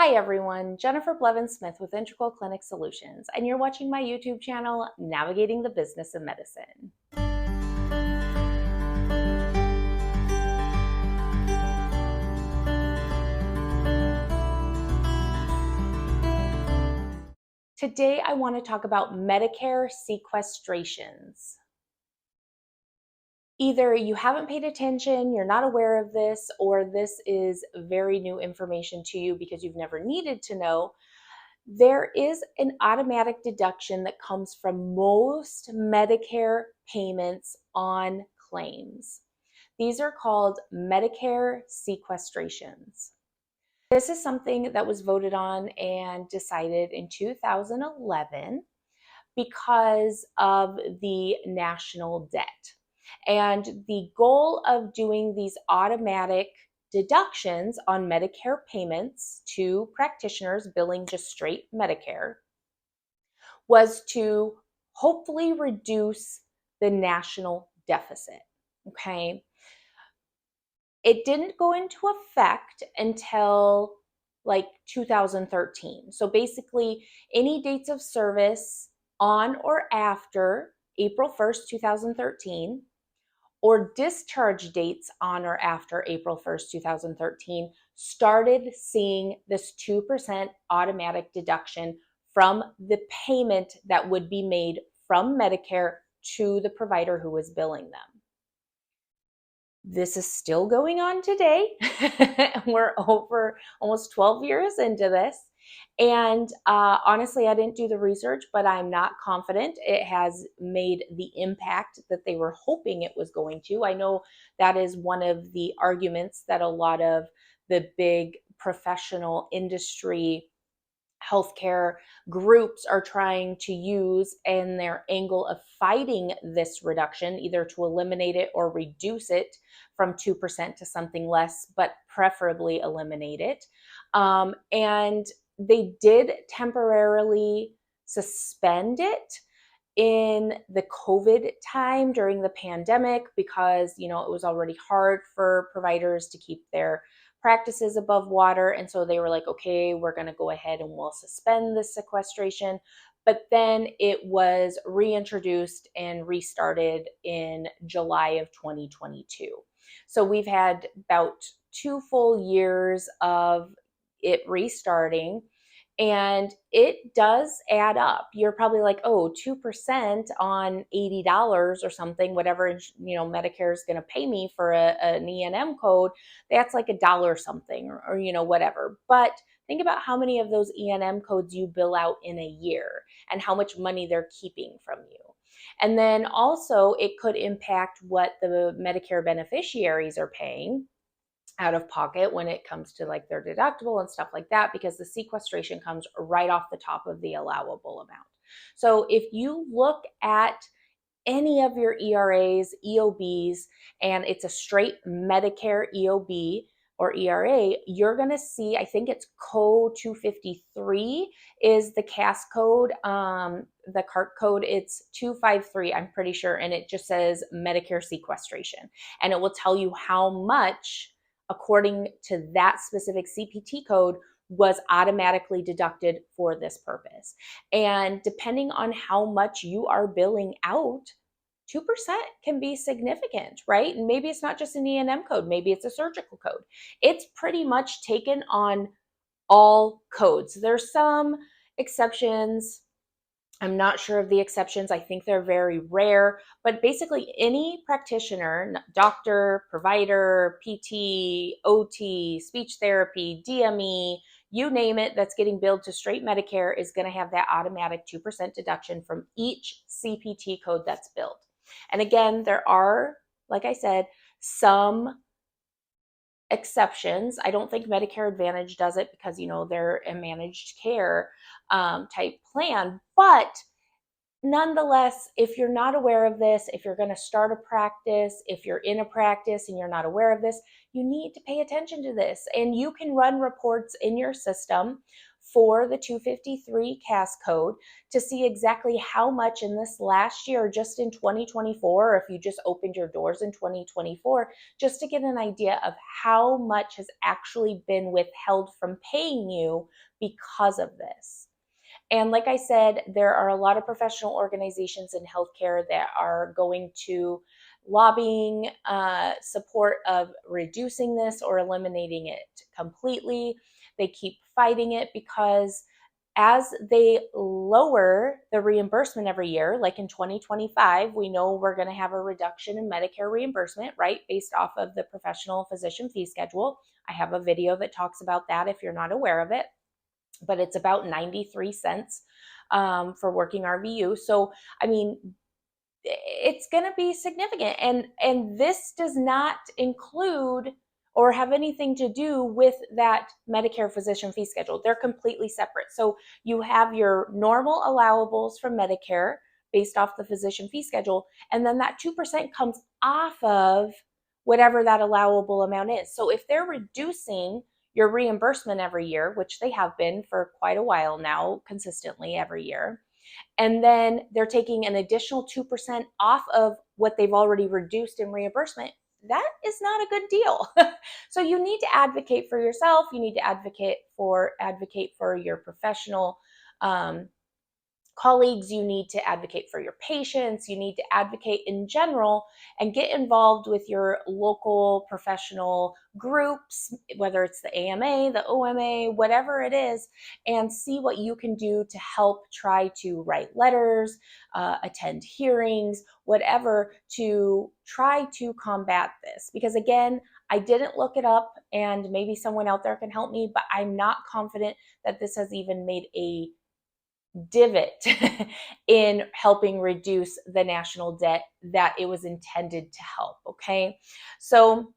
Hi everyone, Jennifer Blevins-Smith with Integral Clinic Solutions, and you're watching my YouTube channel, Navigating the Business of Medicine. Today I want to talk about Medicare sequestrations. Either you haven't paid attention, you're not aware of this, or this is very new information to you because you've never needed to know. There is an automatic deduction that comes from most Medicare payments on claims. These are called Medicare sequestrations. This is something that was voted on and decided in 2011 because of the national debt. And the goal of doing these automatic deductions on Medicare payments to practitioners billing just straight Medicare was to hopefully reduce the national deficit. Okay. It didn't go into effect until like 2013. So basically, any dates of service on or after April 1st, 2013, or discharge dates on or after April 1st, 2013, started seeing this 2% automatic deduction from the payment that would be made from Medicare to the provider who was billing them. This is still going on today. We're over almost 12 years into this. And honestly, I didn't do the research, but I'm not confident it has made the impact that they were hoping it was going to. I know that is one of the arguments that a lot of the big professional industry healthcare groups are trying to use in their angle of fighting this reduction, either to eliminate it or reduce it from 2% to something less, but preferably eliminate it. And they did temporarily suspend it in the COVID time during the pandemic because, it was already hard for providers to keep their practices above water. And so they were like, okay, we're going to go ahead and we'll suspend this sequestration. But then it was reintroduced and restarted in July of 2022. So we've had about 2 full years of it restarting. And it does add up. You're probably like, oh, 2% on $80 or something, whatever, Medicare is going to pay me for an E&M code. That's like $1 something or whatever. But think about how many of those E&M codes you bill out in a year and how much money they're keeping from you. And then also it could impact what the Medicare beneficiaries are paying out of pocket when it comes to like their deductible and stuff like that, because the sequestration comes right off the top of the allowable amount. So if you look at any of your ERAs, EOBs, and it's a straight Medicare EOB or ERA, you're going to see, I think it's code 253 is the CAS code. The CART code, it's 253, I'm pretty sure, and it just says Medicare sequestration. And it will tell you how much, according to that specific CPT code, was automatically deducted for this purpose. And depending on how much you are billing out, 2% can be significant, right? And maybe it's not just an E&M code, maybe it's a surgical code. It's pretty much taken on all codes. There's some exceptions. I'm not sure of the exceptions. I think they're very rare, but basically any practitioner, doctor, provider, PT, OT, speech therapy, DME, you name it, that's getting billed to straight Medicare is going to have that automatic 2% deduction from each CPT code that's billed. And again, there are, like I said, some exceptions. I don't think Medicare Advantage does it because, they're a managed care type plan. But nonetheless, if you're not aware of this, if you're going to start a practice, if you're in a practice and you're not aware of this, you need to pay attention to this. And you can run reports in your system for the 253 CAS code to see exactly how much in this last year, just in 2024, or if you just opened your doors in 2024, just to get an idea of how much has actually been withheld from paying you because of this. And like I said, there are a lot of professional organizations in healthcare that are going to lobbying support of reducing this or eliminating it completely. They keep fighting it because as they lower the reimbursement every year, like in 2025, we know we're going to have a reduction in Medicare reimbursement, right, based off of the professional physician fee schedule. I have a video that talks about that if you're not aware of it, but it's about 93 cents for working RVU. So, I mean, it's going to be significant, and this does not include or have anything to do with that Medicare physician fee schedule. They're completely separate. So you have your normal allowables from Medicare based off the physician fee schedule, and then that 2% comes off of whatever that allowable amount is. So if they're reducing your reimbursement every year, which they have been for quite a while now, consistently every year, and then they're taking an additional 2% off of what they've already reduced in reimbursement, that is not a good deal. So you need to advocate for yourself. You need to advocate for your professional colleagues. You need to advocate for your patients. You need to advocate in general and get involved with your local professional groups, whether it's the AMA, the OMA, whatever it is, and see what you can do to help try to write letters, attend hearings, whatever, to try to combat this. Because again, I didn't look it up, and maybe someone out there can help me, but I'm not confident that this has even made a divot in helping reduce the national debt that it was intended to help. Okay, so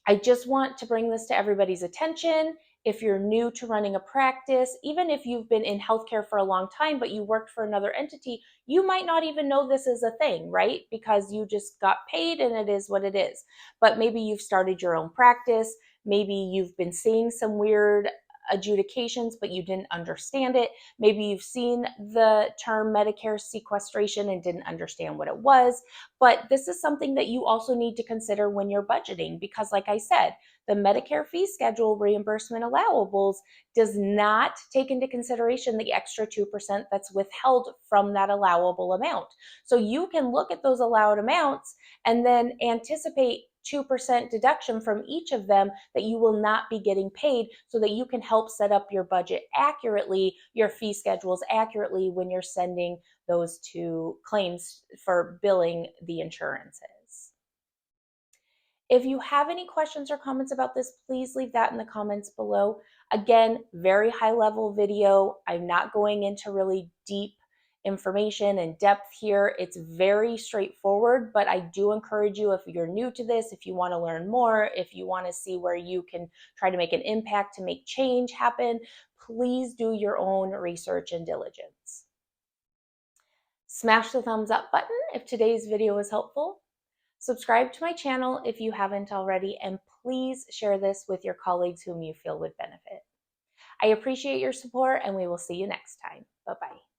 I just want to bring this to everybody's attention. If you're new to running a practice, even if you've been in healthcare for a long time, but you worked for another entity, you might not even know this is a thing, right? Because you just got paid and it is what it is. But maybe you've started your own practice. Maybe you've been seeing some weird adjudications, but you didn't understand it. Maybe you've seen the term Medicare sequestration and didn't understand what it was. But this is something that you also need to consider when you're budgeting, because like I said, the Medicare fee schedule reimbursement allowables does not take into consideration the extra 2% that's withheld from that allowable amount. So you can look at those allowed amounts and then anticipate 2% deduction from each of them that you will not be getting paid, so that you can help set up your budget accurately, your fee schedules accurately when you're sending those two claims for billing the insurances. If you have any questions or comments about this, please leave that in the comments below. Again, very high level video. I'm not going into really deep information and depth here. It's very straightforward, but I do encourage you, if you're new to this, if you want to learn more, if you want to see where you can try to make an impact to make change happen, please do your own research and diligence. Smash the thumbs up button if today's video was helpful. Subscribe to my channel if you haven't already, and please share this with your colleagues whom you feel would benefit. I appreciate your support, and we will see you next time. Bye-bye.